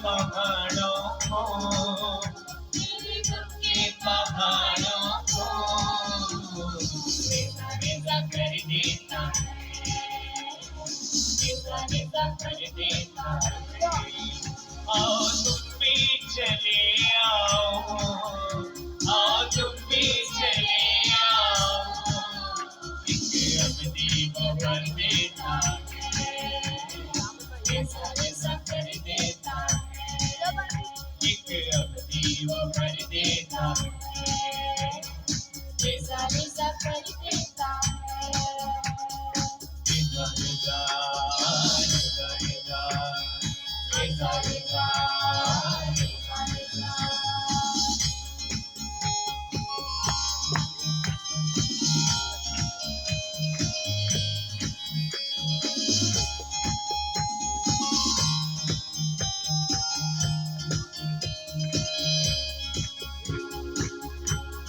पहाड़ों को, तेरे गम के पहाड़ों को रेजा रेजा कर देता है, रेजा रेजा कर देता है। आओ तुम भी चले आओ, आओ तुम भी चले आओ, एक अवधि वो भर देता है, रेजा रेजा कर देता है, एक अवधि वो भर देता है। रेजा रेजा कर देता है। रेजा रेजा रेजा रेजा रेजा रेजा रेजा रेजा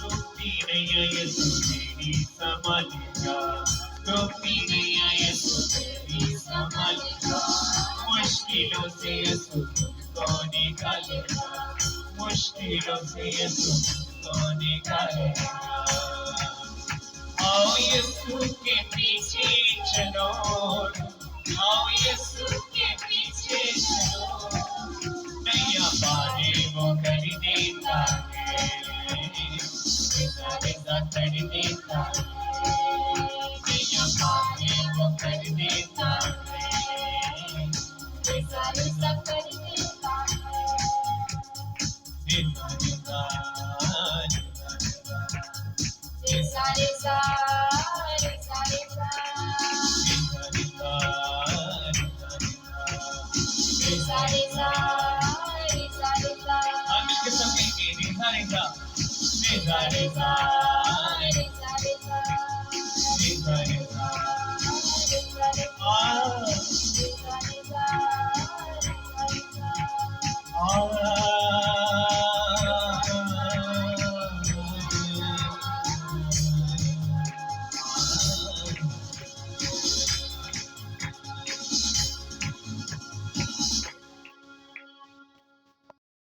टोपी नैया यसु तेरी संभालेगा, टोपी नैया यसु तेरी संभालेगा, मुश्किलों से यसु तुमको निकालेगा, मुश्किलों से यसु तुमको निकालेगा। आओ यसु के पीछे चलो, आओ यसु के पीछे चलो, नैया पाने वो कर देता है, रेजा रेजा कर देता है, नैया पाने वो कर देता है, रेजा रेजा कर देता है। रेजा रेजा रेजा रेजा रेजा रेजा रेजा रेजा रेजा रेजा रेजा रेजा रेजा रेजा हम इसके सब कहेंगे रेजा रेजा रेजा रेजा